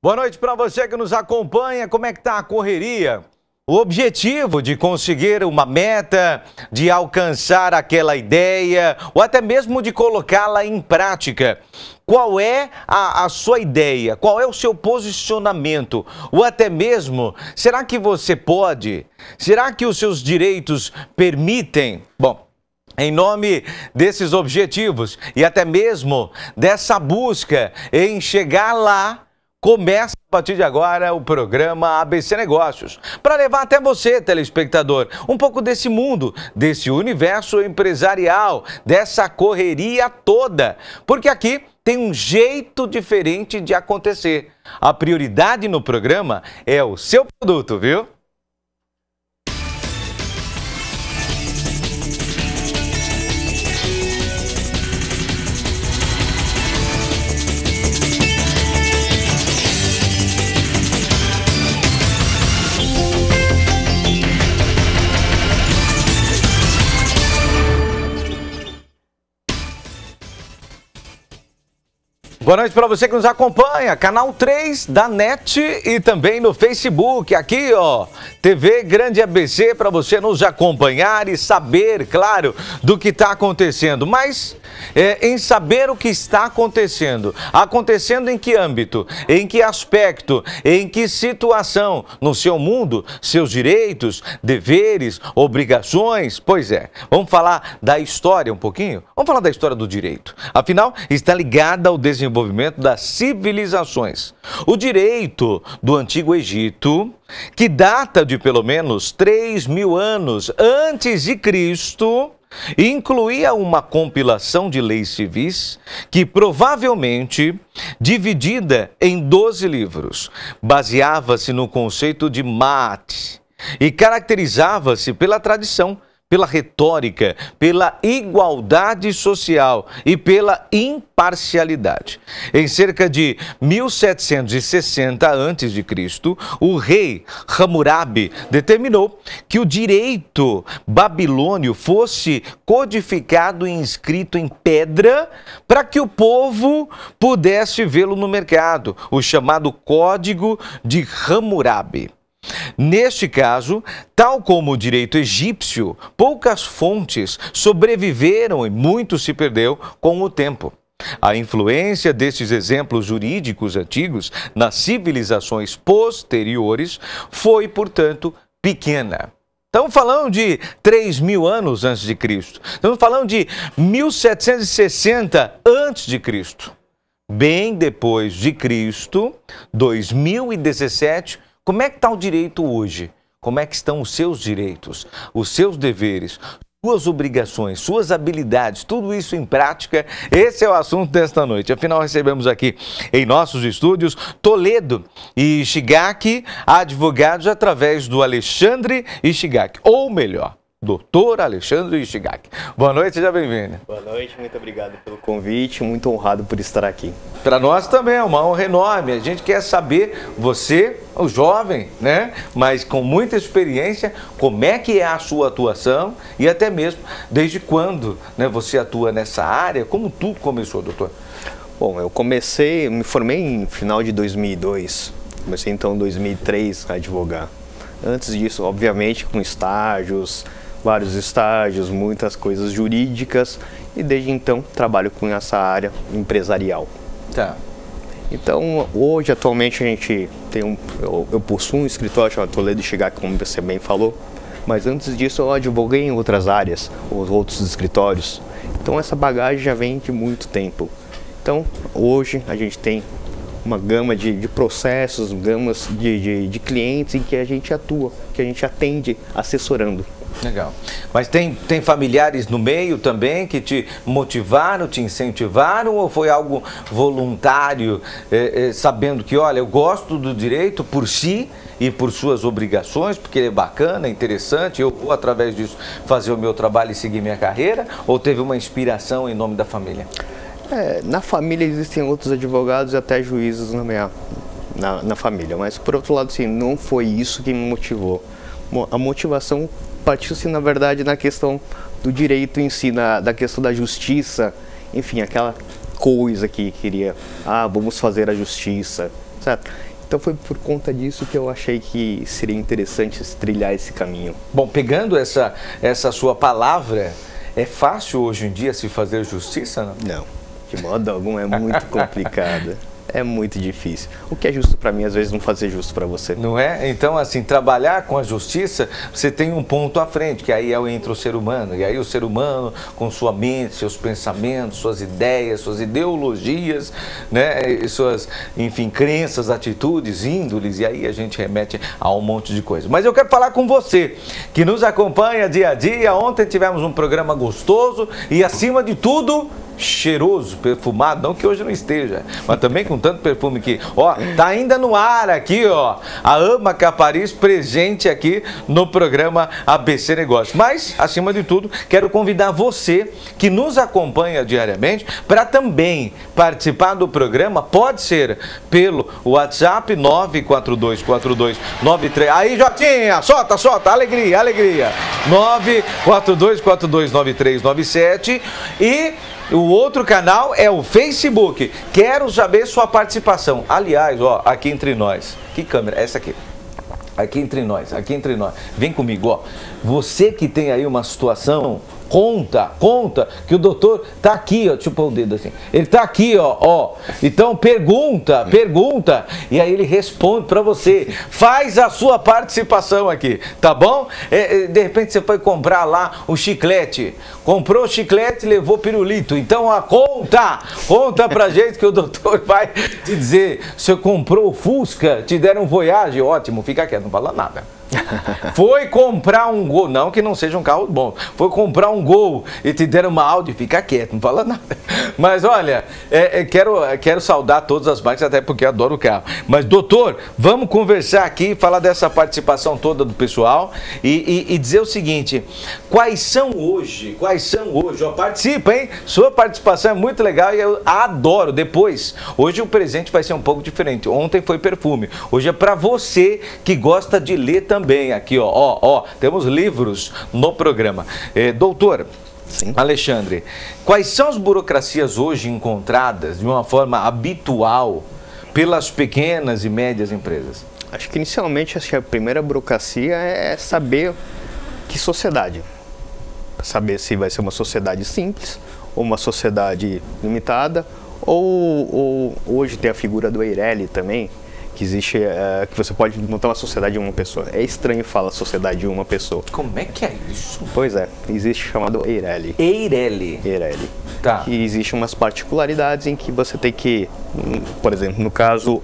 Boa noite para você que nos acompanha. Como é que tá a correria? O objetivo de conseguir uma meta, de alcançar aquela ideia, ou até mesmo de colocá-la em prática. Qual é a sua ideia? Qual é o seu posicionamento? Ou até mesmo, será que você pode? Será que os seus direitos permitem? Bom, em nome desses objetivos e até mesmo dessa busca em chegar lá, começa a partir de agora o programa ABC Negócios, para levar até você, telespectador, um pouco desse mundo, desse universo empresarial, dessa correria toda, porque aqui tem um jeito diferente de acontecer. A prioridade no programa é o seu produto, viu? Boa noite para você que nos acompanha, canal 3 da NET e também no Facebook, aqui ó, TV Grande ABC, para você nos acompanhar e saber, claro, do que está acontecendo, mas em saber o que está acontecendo em que âmbito, em que aspecto, em que situação, no seu mundo, seus direitos, deveres, obrigações, pois é, vamos falar da história um pouquinho? Vamos falar da história do direito, afinal está ligada ao desenvolvimento das civilizações. O direito do Antigo Egito, que data de pelo menos 3.000 anos antes de Cristo, incluía uma compilação de leis civis que provavelmente, dividida em 12 livros, baseava-se no conceito de mate e caracterizava-se pela tradição, pela retórica, pela igualdade social e pela imparcialidade. Em cerca de 1760 a.C., o rei Hammurabi determinou que o direito babilônio fosse codificado e inscrito em pedra para que o povo pudesse vê-lo no mercado, o chamado Código de Hammurabi. Neste caso, tal como o direito egípcio, poucas fontes sobreviveram e muito se perdeu com o tempo. A influência destes exemplos jurídicos antigos nas civilizações posteriores foi, portanto, pequena. Estamos falando de 3.000 anos antes de Cristo. Estamos falando de 1760 antes de Cristo. Bem depois de Cristo, 2017, como é que está o direito hoje? Como é que estão os seus direitos, os seus deveres, suas obrigações, suas habilidades, tudo isso em prática? Esse é o assunto desta noite. Afinal, recebemos aqui em nossos estúdios Toledo e Ishigaki, advogados através do Alexandre Ishigaki, ou melhor, Doutor Alexandre Ishigaki. Boa noite, seja bem-vindo. Boa noite, muito obrigado pelo convite, muito honrado por estar aqui. Para nós também é uma honra enorme, a gente quer saber, você, o jovem, né, mas com muita experiência, como é que é a sua atuação e até mesmo desde quando, né, você atua nessa área, como tudo começou, doutor? Bom, me formei em final de 2002, comecei então em 2003 a advogar. Antes disso, obviamente, com estágios, vários estágios, muitas coisas jurídicas e desde então trabalho com essa área empresarial. Tá. Então, hoje, atualmente, a gente tem eu possuo um escritório chamado Toledo Ishigaki, como você bem falou, mas antes disso eu advoguei em outras áreas, outros escritórios. Então, essa bagagem já vem de muito tempo. Então, hoje a gente tem uma gama de processos, gamas de clientes em que a gente atua, que a gente atende assessorando. Legal. Mas tem familiares no meio também que te motivaram, te incentivaram, ou foi algo voluntário, sabendo que, olha, eu gosto do direito por si e por suas obrigações, porque é bacana, é interessante, eu vou através disso fazer o meu trabalho e seguir minha carreira, ou teve uma inspiração em nome da família? Na família existem outros advogados e até juízes na família, mas por outro lado, assim, não foi isso que me motivou. A motivação partiu-se, na verdade, na questão do direito em si, da questão da justiça, enfim, aquela coisa que queria, vamos fazer a justiça, certo? Então foi por conta disso que eu achei que seria interessante trilhar esse caminho. Bom, pegando essa sua palavra, é fácil hoje em dia se fazer justiça, não? Não, de modo algum, é muito complicado. É muito difícil. O que é justo para mim, às vezes, não fazer justo para você. Não é? Então, assim, trabalhar com a justiça, você tem um ponto à frente, que aí entra o ser humano. E aí o ser humano, com sua mente, seus pensamentos, suas ideias, suas ideologias, né? E suas, enfim, crenças, atitudes, índoles, e aí a gente remete a um monte de coisa. Mas eu quero falar com você, que nos acompanha dia a dia. Ontem tivemos um programa gostoso e, acima de tudo, cheiroso, perfumado, não que hoje não esteja, mas também com tanto perfume que, ó, tá ainda no ar aqui, ó, a Ama Capariz presente aqui no programa ABC Negócios. Mas, acima de tudo, quero convidar você que nos acompanha diariamente para também participar do programa. Pode ser pelo WhatsApp 9424293. Aí, Jotinha, solta, alegria, 942429397 e o outro canal é o Facebook. Quero saber sua participação. Aliás, ó, aqui entre nós. Que câmera? Essa aqui. Aqui entre nós. Vem comigo, ó. Você que tem aí uma situação, conta, que o doutor tá aqui, ó, deixa eu pôr o dedo assim. Ele tá aqui, ó. Então pergunta, e aí ele responde para você. Faz a sua participação aqui, tá bom? De repente você foi comprar lá o chiclete. Comprou o chiclete e levou pirulito. Então, conta pra gente que o doutor vai te dizer. Você comprou o Fusca, te deram um Voyage, ótimo, fica quieto, não fala nada. Foi comprar um Gol, não que não seja um carro bom, foi comprar um Gol e te deram uma Audi, fica quieto, não fala nada. Mas olha, quero saudar todas as marcas, até porque eu adoro o carro. Mas doutor, vamos conversar aqui, falar dessa participação toda do pessoal e dizer o seguinte: quais são hoje, ó, participa, hein? Sua participação é muito legal e eu adoro. Hoje o presente vai ser um pouco diferente. Ontem foi perfume, hoje é para você que gosta de ler também. Aqui, ó, temos livros no programa. Doutor, sim, Alexandre, quais são as burocracias hoje encontradas de uma forma habitual pelas pequenas e médias empresas? Acho que inicialmente a primeira burocracia é saber que sociedade. Saber se vai ser uma sociedade simples ou uma sociedade limitada, ou hoje tem a figura do Eireli também, que existe, que você pode montar uma sociedade de uma pessoa. É estranho falar sociedade de uma pessoa. Como é que é isso? Pois é, existe chamado Eireli. Eireli. Tá. Que existem umas particularidades em que você tem que, por exemplo, no caso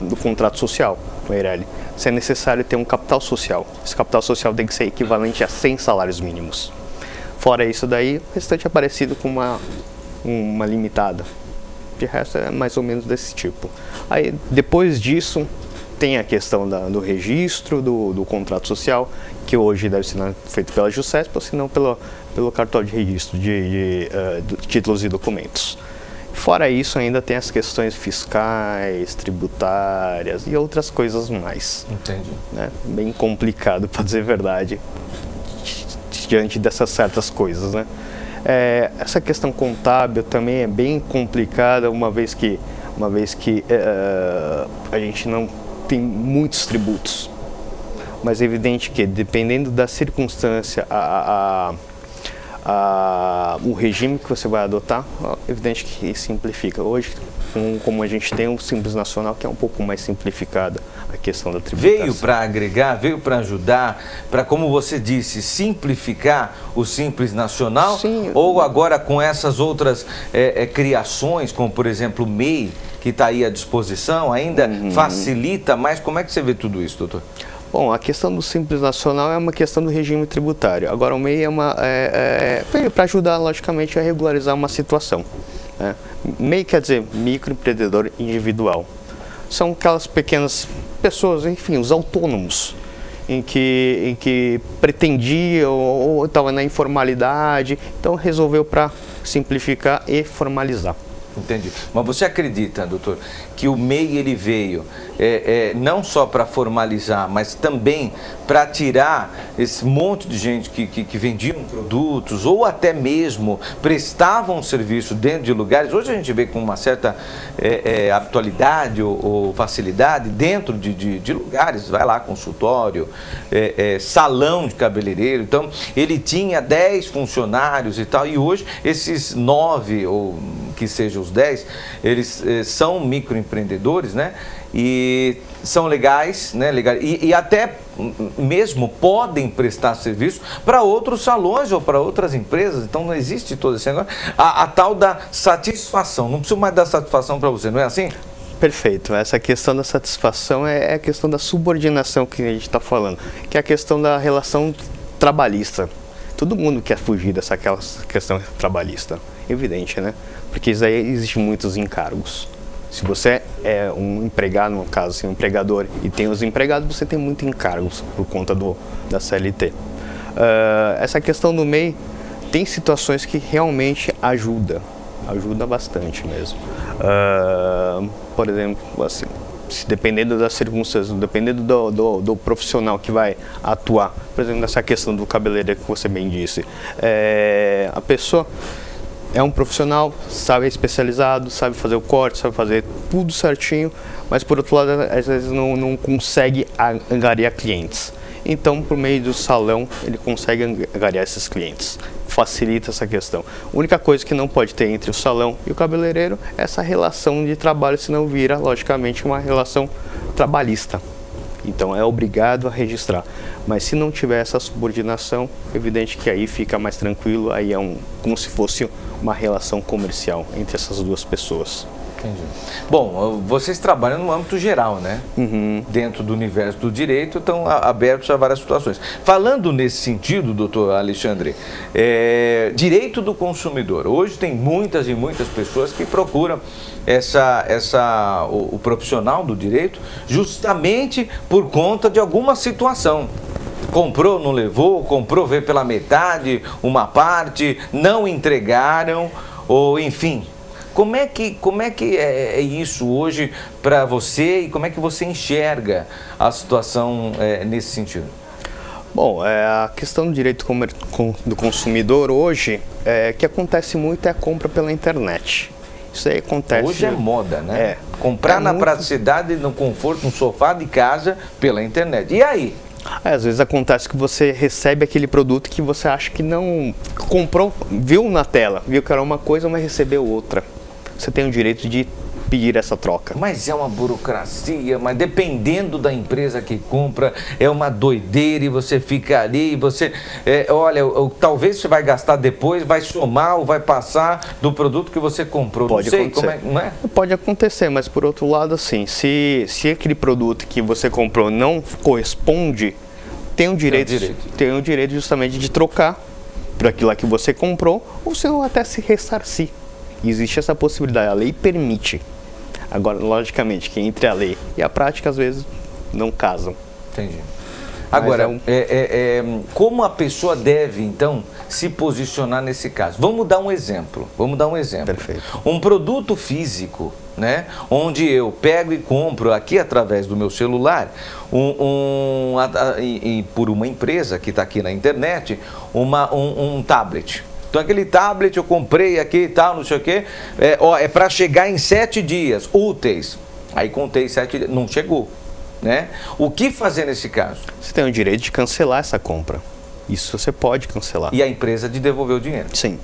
do contrato social, o Eireli, se é necessário ter um capital social. Esse capital social tem que ser equivalente a 100 salários mínimos. Fora isso daí, o restante é parecido com uma limitada. De resto é mais ou menos desse tipo. Aí depois disso tem a questão do registro do contrato social, que hoje deve ser feito pela JUSESP, ou se não pelo cartório de registro de títulos e documentos. Fora isso, ainda tem as questões fiscais, tributárias e outras coisas mais. Entendi. Né? Bem complicado, para dizer a verdade, diante dessas certas coisas, né? Essa questão contábil também é bem complicada, uma vez que a gente não tem muitos tributos. Mas é evidente que, dependendo da circunstância, o regime que você vai adotar, é evidente que simplifica. Hoje, como a gente tem um Simples Nacional, que é um pouco mais simplificada a questão da tributação. Veio para agregar, veio para ajudar, para, como você disse, simplificar o Simples Nacional? Sim. Ou agora com essas outras criações, como por exemplo o MEI, que está aí à disposição, ainda facilita mais? Como é que você vê tudo isso, doutor? Bom, a questão do Simples Nacional é uma questão do regime tributário. Agora, o MEI veio para ajudar, logicamente, a regularizar uma situação. Né? MEI quer dizer microempreendedor individual. São aquelas pequenas pessoas, enfim, os autônomos, em que pretendia ou estava na informalidade, então resolveu para simplificar e formalizar. Entendi. Mas você acredita, doutor, que o MEI ele veio não só para formalizar, mas também para tirar esse monte de gente que vendiam produtos ou até mesmo prestavam serviço dentro de lugares. Hoje a gente vê com uma certa atualidade ou facilidade dentro de lugares, vai lá, consultório, salão de cabeleireiro. Então, ele tinha 10 funcionários e tal, e hoje esses 9, ou que sejam os 10, eles são microempreendedores, né? E são legais, né? E até mesmo podem prestar serviço para outros salões ou para outras empresas. Então não existe todo esse negócio. A tal da satisfação. Não preciso mais dar satisfação para você, não é assim? Perfeito. Essa questão da satisfação é a questão da subordinação que a gente está falando, que é a questão da relação trabalhista. Todo mundo quer fugir dessa questão trabalhista, evidente, né? Porque isso aí existem muitos encargos. Se você é um empregado, no caso, assim, um empregador, e tem os empregados, você tem muitos encargos por conta da CLT. Essa questão do MEI tem situações que realmente ajuda bastante mesmo. Por exemplo, assim, dependendo das circunstâncias, dependendo do profissional que vai atuar, por exemplo, nessa questão do cabeleireiro que você bem disse, a pessoa é um profissional, sabe, é especializado, sabe fazer o corte, sabe fazer tudo certinho, mas por outro lado, às vezes não consegue angariar clientes. Então, por meio do salão, ele consegue angariar esses clientes. Facilita essa questão. A única coisa que não pode ter entre o salão e o cabeleireiro é essa relação de trabalho, senão vira, logicamente, uma relação trabalhista. Então, é obrigado a registrar. Mas se não tiver essa subordinação, é evidente que aí fica mais tranquilo, aí é como se fosse uma relação comercial entre essas duas pessoas. Entendi. Bom, vocês trabalham no âmbito geral, né? Uhum. Dentro do universo do direito, estão abertos a várias situações. Falando nesse sentido, doutor Alexandre, direito do consumidor. Hoje tem muitas e muitas pessoas que procuram o profissional do direito justamente por conta de alguma situação. Comprou, não levou, comprou, veio pela metade, uma parte, não entregaram, ou enfim. Como é que é isso hoje para você e como é que você enxerga a situação nesse sentido? Bom, a questão do direito do consumidor hoje, que acontece muito é a compra pela internet. Isso aí acontece... Hoje é moda, né? Comprar na praticidade, no conforto, no sofá de casa, pela internet. E aí? Às vezes acontece que você recebe aquele produto que você acha que não comprou, viu na tela, viu que era uma coisa, mas recebeu outra. Você tem o direito de pedir essa troca. Mas é uma burocracia, mas dependendo da empresa que compra, é uma doideira e você fica ali, você, olha, talvez você vai gastar depois, vai somar ou vai passar do produto que você comprou. Pode não sei acontecer. Como não é? Pode acontecer, mas por outro lado, assim, se aquele produto que você comprou não corresponde, tem o direito justamente de trocar por aquilo que você comprou, ou se não até se ressarcir. Existe essa possibilidade, a lei permite. Agora, logicamente, que entre a lei e a prática, às vezes, não casam. Entendi. Agora, como a pessoa deve, então, se posicionar nesse caso? Vamos dar um exemplo. Perfeito. Um produto físico, né? Onde eu pego e compro aqui através do meu celular, por uma empresa que está aqui na internet, um tablet. Então aquele tablet eu comprei aqui e tal, não sei o quê, é para chegar em 7 dias úteis. Aí contei 7 dias, não chegou, né? O que fazer nesse caso? Você tem o direito de cancelar essa compra. Isso você pode cancelar. E a empresa de devolver o dinheiro? Sim,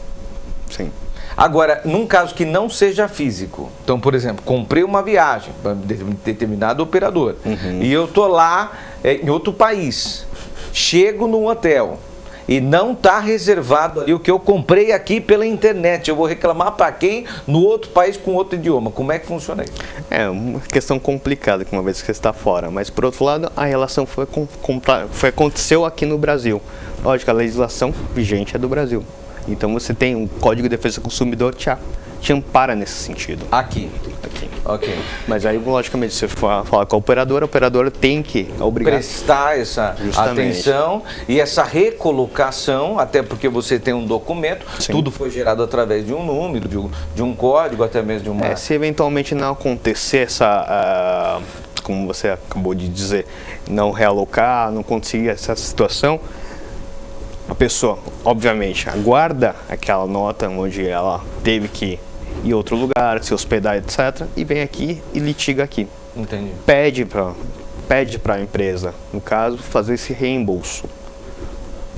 sim. Agora, num caso que não seja físico, então, por exemplo, comprei uma viagem para determinado operador, e eu tô lá em outro país, chego no hotel e não está reservado ali o que eu comprei aqui pela internet, eu vou reclamar para quem? No outro país com outro idioma. Como é que funciona isso? É uma questão complicada, uma vez que você está fora, mas por outro lado, a relação aconteceu aqui no Brasil. Lógico, a legislação vigente é do Brasil. Então você tem um Código de Defesa do Consumidor te ampara nesse sentido. Aqui. Ok. Mas aí, logicamente, se você for falar com a operadora tem que prestar essa atenção e essa recolocação, até porque você tem um documento, sim, tudo foi gerado através de um número, de um código, até mesmo de uma... Se eventualmente não acontecer como você acabou de dizer, não realocar, não conseguir essa situação, a pessoa, obviamente, aguarda aquela nota onde ela teve que ir em outro lugar, se hospedar, etc., e vem aqui e litiga aqui. Entendi. Pede para a empresa, no caso, fazer esse reembolso.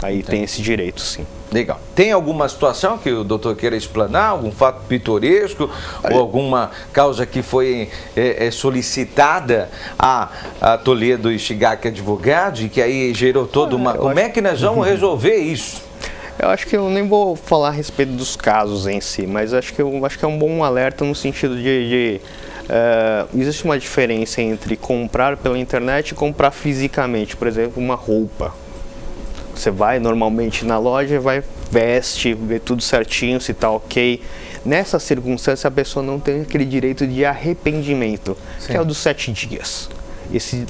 Aí tem esse direito, sim. Legal. Tem alguma situação que o doutor queira explanar? Algum fato pitoresco? Ou alguma causa que foi solicitada a Toledo e Shigaki Advogados e que aí gerou toda uma... Como é que nós vamos resolver isso? Eu acho que eu nem vou falar a respeito dos casos em si, mas acho que é um bom alerta no sentido existe uma diferença entre comprar pela internet e comprar fisicamente. Por exemplo, uma roupa. Você vai normalmente na loja, veste, vê tudo certinho, se está ok. Nessa circunstância, a pessoa não tem aquele direito de arrependimento, Sim. que é o dos 7 dias.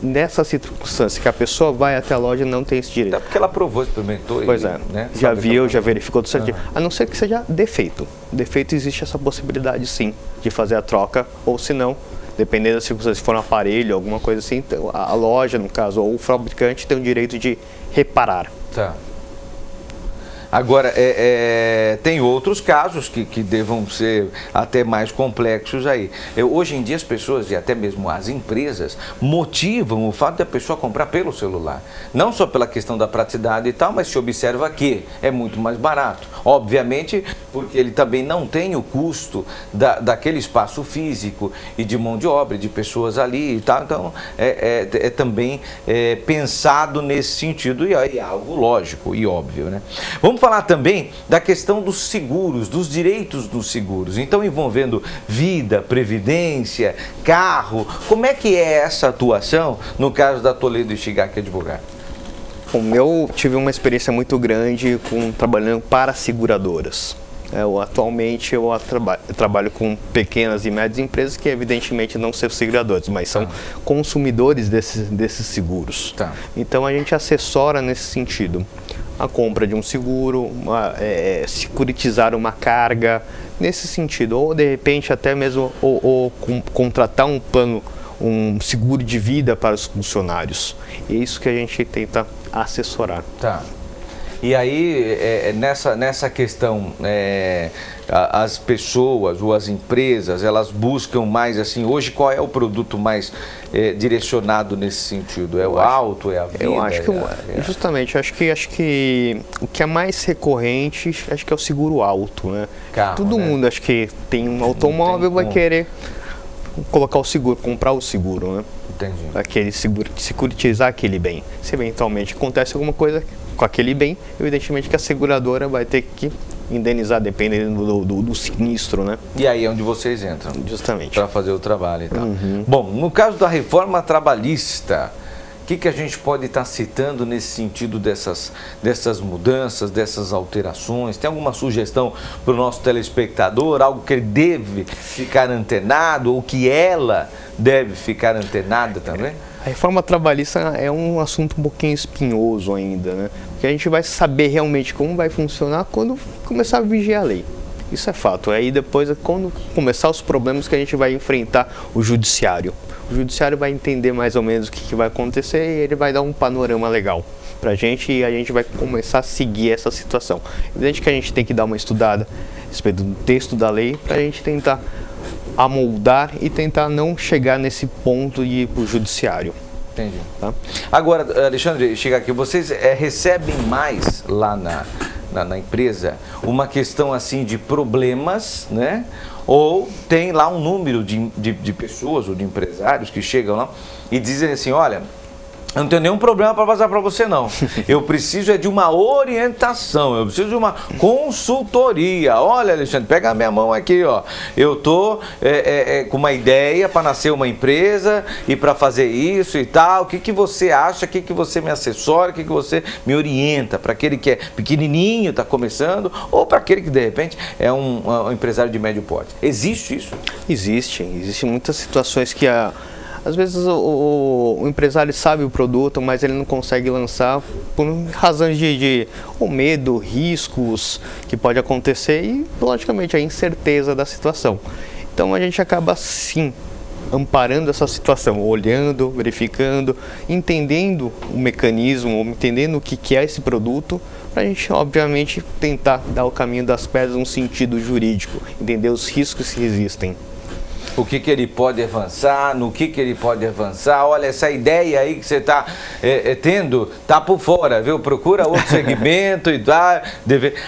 Nessa circunstância que a pessoa vai até a loja, não tem esse direito. Até porque ela provou, experimentou. Pois é, né? Já viu, já verificou tudo certinho. A não ser que seja defeito. Defeito, existe essa possibilidade sim, de fazer a troca, ou se não, dependendo da circunstância, se for um aparelho, alguma coisa assim, a loja, no caso, ou o fabricante tem o direito de reparar. Tá. Agora, tem outros casos que devam ser até mais complexos aí. Hoje em dia as pessoas e até mesmo as empresas motivam o fato da pessoa comprar pelo celular. Não só pela questão da praticidade e tal, mas se observa que é muito mais barato. Obviamente, porque ele também não tem o custo daquele espaço físico e de mão de obra, de pessoas ali e tal. Então, é também pensado nesse sentido e é algo lógico e óbvio, né? Vamos falar também da questão dos seguros, dos direitos dos seguros. Então, envolvendo vida, previdência, carro, como é que é essa atuação no caso da Toledo e Shigaki Advogados? Bom, eu tive uma experiência muito grande trabalhando para seguradoras. Atualmente eu trabalho com pequenas e médias empresas que evidentemente não são seguradores, mas são consumidores desses seguros. Tá. Então a gente assessora nesse sentido. A compra de um seguro, securitizar uma carga, nesse sentido. Ou de repente até mesmo contratar um seguro de vida para os funcionários. É isso que a gente tenta assessorar. Tá. E aí, nessa questão, as pessoas ou as empresas, elas buscam mais, assim, hoje qual é o produto mais direcionado nesse sentido? É o auto, é a vida? Eu acho que, justamente, acho que o que é mais recorrente, acho que é o seguro auto, né? Carro, Todo mundo, acho que tem um automóvel, vai querer colocar o seguro, comprar o seguro, né? Entendi. Aquele seguro, securitizar aquele bem. Se eventualmente acontece alguma coisa com aquele bem, evidentemente que a seguradora vai ter que indenizar, dependendo do sinistro, né? E aí é onde vocês entram. Justamente. Para fazer o trabalho e tal. Bom, no caso da reforma trabalhista, o que a gente pode estar citando nesse sentido dessas mudanças, dessas alterações? Tem alguma sugestão para o nosso telespectador? Algo que ele deve ficar antenado ou que ela deve ficar antenada também? A reforma trabalhista é um assunto um pouquinho espinhoso ainda, né? Porque a gente vai saber realmente como vai funcionar quando começar a vigiar a lei. Isso é fato. Aí depois, quando começar os problemas, que a gente vai enfrentar o judiciário. O judiciário vai entender mais ou menos o que vai acontecer e ele vai dar um panorama legal pra gente e a gente vai começar a seguir essa situação. Evidente que a gente tem que dar uma estudada a respeito do texto da lei para a gente tentar amoldar e tentar não chegar nesse ponto de ir para o judiciário. Entendi. Tá? Agora, Alexandre, chega aqui, vocês recebem mais lá na empresa uma questão assim de problemas, né? Ou tem lá um número de pessoas ou de empresários que chegam lá e dizem assim, olha, eu não tenho nenhum problema para passar para você, não. Eu preciso de uma orientação, eu preciso de uma consultoria. Olha, Alexandre, pega a minha mão aqui, ó. Eu tô com uma ideia para nascer uma empresa e para fazer isso e tal. O que você acha? O que você me assessora? O que você me orienta? Para aquele que é pequenininho, está começando, ou para aquele que, de repente, é um empresário de médio porte. Existe isso? Existem muitas situações que às vezes o empresário sabe o produto, mas ele não consegue lançar por razões de medo, riscos que pode acontecer e, logicamente, a incerteza da situação. Então a gente acaba, sim, amparando essa situação, olhando, verificando, entendendo o mecanismo, entendendo o que é esse produto, para a gente, obviamente, tentar dar o caminho das pedras no sentido jurídico, entender os riscos que existem. O que ele pode avançar, no que ele pode avançar. Olha, essa ideia aí que você está tendo, tá por fora, viu? Procura outro segmento e dá.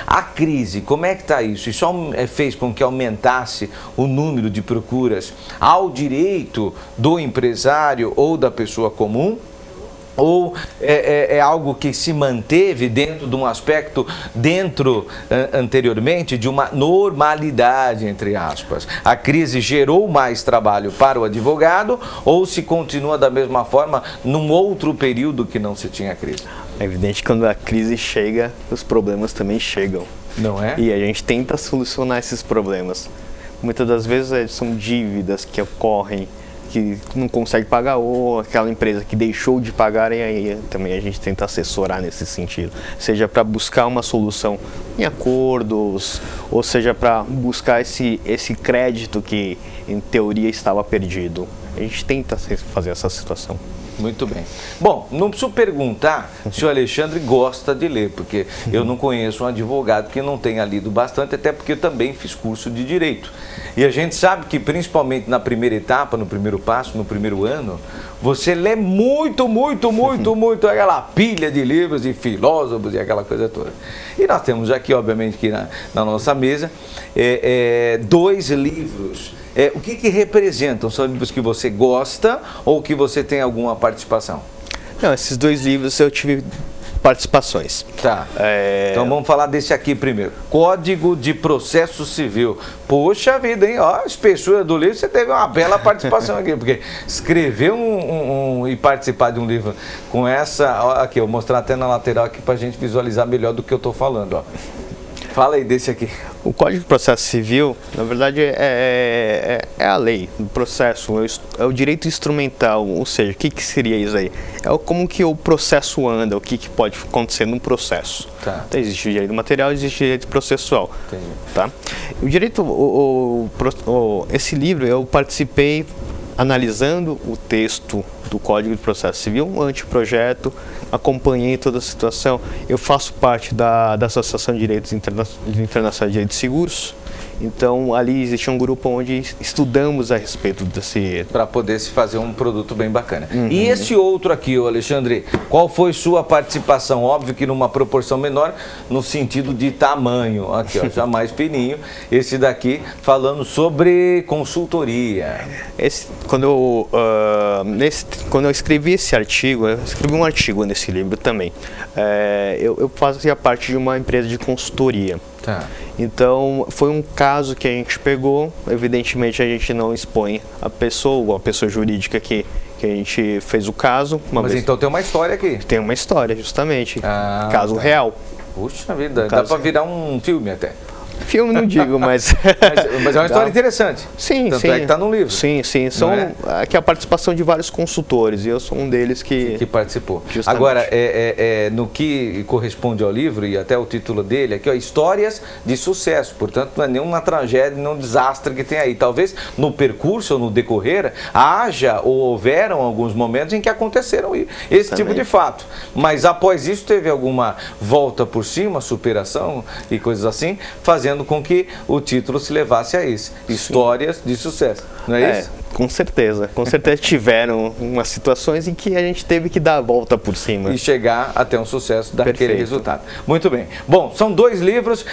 A crise, como é que está isso? Isso fez com que aumentasse o número de procuras ao direito do empresário ou da pessoa comum? Ou é algo que se manteve dentro de um aspecto, anteriormente, de uma normalidade, entre aspas? A crise gerou mais trabalho para o advogado ou se continua da mesma forma num outro período que não se tinha crise? É evidente que quando a crise chega, os problemas também chegam. Não é? E a gente tenta solucionar esses problemas. Muitas das vezes são dívidas que ocorrem, que não consegue pagar, ou aquela empresa que deixou de pagar, e aí também a gente tenta assessorar nesse sentido, seja para buscar uma solução em acordos, ou seja para buscar esse crédito que em teoria estava perdido. A gente tenta fazer essa situação. Muito bem. Bom, não preciso perguntar se o Alexandre gosta de ler, porque eu não conheço um advogado que não tenha lido bastante, até porque eu também fiz curso de Direito. E a gente sabe que, principalmente na primeira etapa, no primeiro passo, no primeiro ano, você lê muito aquela pilha de livros de filósofos e aquela coisa toda. E nós temos aqui, obviamente, aqui na nossa mesa, 2 livros. O que representam? São livros que você gosta ou que você tem alguma participação? Não, esses 2 livros eu tive participações. Tá. Então vamos falar desse aqui primeiro. Código de Processo Civil. Poxa vida, hein? Ó, a espessura do livro, você teve uma bela participação aqui, porque escrever e participar de um livro com essa... Ó, aqui, eu vou mostrar até na lateral aqui para a gente visualizar melhor do que eu estou falando, ó. Fala aí desse aqui. O Código de Processo Civil, na verdade, é a lei do processo, é o direito instrumental, ou seja, o que seria isso aí? É como que o processo anda, o que pode acontecer num processo. Tá. Então, existe o direito material, existe o direito processual. Entendi. Tá? O direito, esse livro eu participei analisando o texto do Código de Processo Civil, um anteprojeto, acompanhei toda a situação. Eu faço parte da Associação de Direitos Internacionais de Direitos Seguros, então ali existe um grupo onde estudamos a respeito desse... Para poder se fazer um produto bem bacana. E esse outro aqui, Alexandre, qual foi sua participação? Óbvio que numa proporção menor, no sentido de tamanho. Aqui, ó, já mais fininho. Esse daqui, falando sobre consultoria. Quando eu escrevi esse artigo, eu escrevi um artigo nesse livro também. Eu fazia parte de uma empresa de consultoria. Tá. Então, foi um caso que a gente pegou. Evidentemente, a gente não expõe a pessoa jurídica que a gente fez o caso. Mas então tem uma história aqui. Tem uma história, justamente. Caso real. Puxa vida, dá para virar um filme até. Filme não digo, mas... mas é uma história interessante. Sim, Tanto sim. é que está no livro. Sim, sim. Aqui a participação de vários consultores, e eu sou um deles que participou. Justamente. Agora, no que corresponde ao livro, e até o título dele, aqui, ó, Histórias de Sucesso. Portanto, não é nenhuma tragédia, nenhum desastre que tem aí. Talvez no percurso ou no decorrer, haja ou houveram alguns momentos em que aconteceram esse tipo de fato. Mas após isso, teve alguma volta por cima, superação e coisas assim, fazendo com que o título se levasse a isso. Histórias de Sucesso. Não é isso? Com certeza. Com certeza tiveram umas situações em que a gente teve que dar a volta por cima. E chegar até um sucesso daquele resultado. Muito bem. Bom, são 2 livros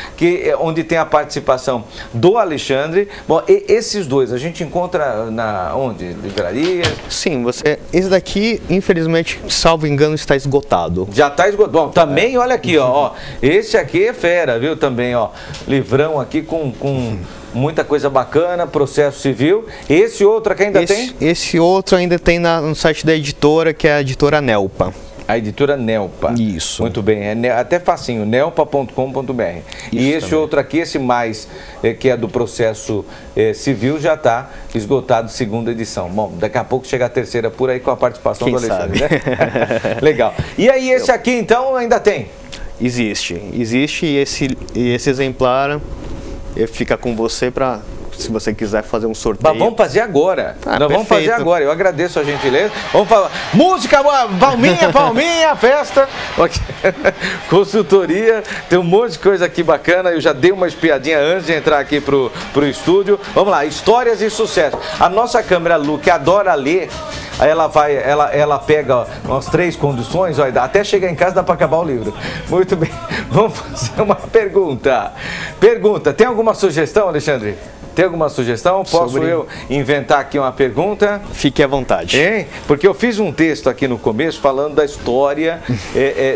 onde tem a participação do Alexandre. Bom, esses 2 a gente encontra onde? Livrarias? Sim, esse daqui, infelizmente, salvo engano, está esgotado. Já está esgotado. Bom, também, olha aqui, ó. Esse aqui é fera, viu? Também, ó. Livrão aqui com muita coisa bacana, processo civil. Esse outro aqui ainda tem? Esse outro ainda tem no site da editora, que é a editora Nelpa. A editora Nelpa. Isso. Muito bem, até facinho, nelpa.com.br. E esse também. Outro aqui, esse mais, que é do processo civil, já está esgotado, 2ª edição. Bom, daqui a pouco chega a 3ª por aí com a participação do Alexandre, né? Legal. E aí esse aqui, então, ainda tem? Existe, e esse exemplar fica com você para se você quiser fazer um sorteio. Mas vamos fazer agora. Nós vamos fazer perfeito. agora. Eu agradeço a gentileza. Vamos falar. Música, palminha, festa. Consultoria. Tem um monte de coisa aqui bacana. Eu já dei uma espiadinha antes de entrar aqui pro estúdio. Vamos lá. Histórias e sucesso. A nossa câmera Lu, que adora ler. Aí ela pega umas 3 condições, ó, até chegar em casa dá para acabar o livro. Muito bem, vamos fazer uma pergunta. Tem alguma sugestão, Alexandre? Tem alguma sugestão? Posso eu inventar aqui uma pergunta? Fique à vontade. Hein? Porque eu fiz um texto aqui no começo falando da história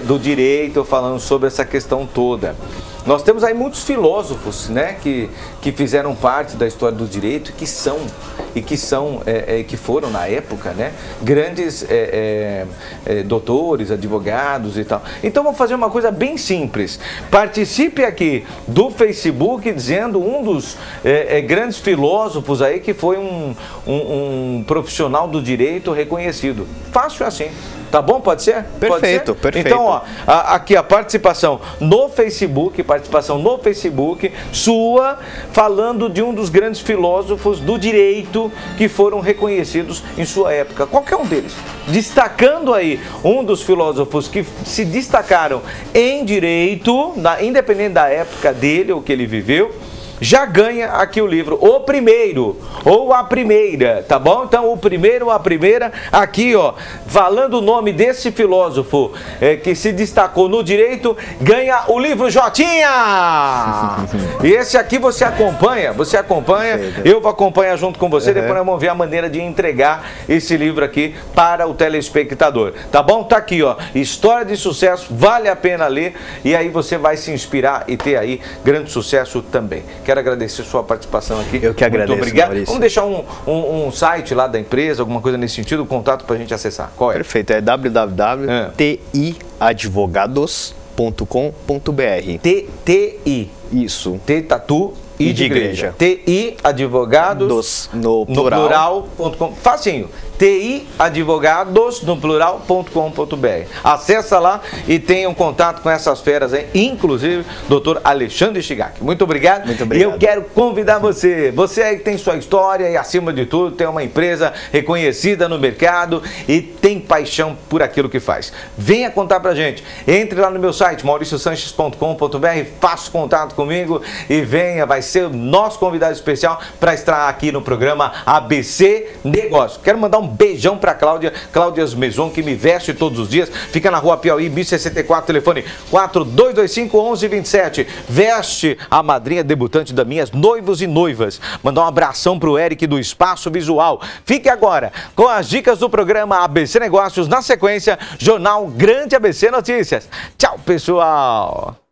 do direito, falando sobre essa questão toda. Nós temos aí muitos filósofos, né, que fizeram parte da história do direito que foram na época, né, grandes doutores, advogados e tal. Então vamos fazer uma coisa bem simples. Participe aqui do Facebook dizendo um dos grandes filósofos aí que foi um profissional do direito reconhecido. Fácil assim. Tá bom? Pode ser? Perfeito, perfeito. Então, ó, aqui a participação no Facebook, sua, falando de um dos grandes filósofos do direito que foram reconhecidos em sua época. Qualquer um deles. Destacando aí um dos filósofos que se destacaram em direito, independente da época dele ou que ele viveu, já ganha aqui o livro, o primeiro ou a primeira, tá bom? Então o primeiro ou a primeira, aqui ó, falando o nome desse filósofo que se destacou no direito, ganha o livro Jotinha! E esse aqui você acompanha, eu vou acompanhar junto com você, depois nós vamos ver a maneira de entregar esse livro aqui para o telespectador, tá bom? Tá aqui ó, história de sucesso, vale a pena ler e aí você vai se inspirar e ter aí grande sucesso também. Quero agradecer a sua participação aqui. Eu que agradeço, muito obrigado. Maurício. Vamos deixar um site lá da empresa, alguma coisa nesse sentido, um contato para a gente acessar. Qual é? Perfeito, é www.tiadvogados.com.br. TI. Isso. T tatu e de igreja. igreja. TI Advogados no plural.com. Facinho. TI Advogados no plural.com.br. Acessa lá e tenha um contato com essas feras aí, inclusive Dr. Alexandre Shigaki. Muito obrigado. Muito obrigado. E eu quero convidar você aí que tem sua história e acima de tudo tem uma empresa reconhecida no mercado e tem paixão por aquilo que faz. Venha contar pra gente. Entre lá no meu site mauriciosanches.com.br, faça contato comigo e venha, vai ser o nosso convidado especial para estar aqui no programa ABC Negócio. Quero mandar um beijão para Cláudia Meson, que me veste todos os dias, fica na Rua Piauí, 1064, telefone 4225-1127. Veste a madrinha debutante das minhas noivos e noivas. Mandar um abração pro Eric do Espaço Visual. Fique agora com as dicas do programa ABC Negócios, na sequência, Jornal Grande ABC Notícias. Tchau, pessoal!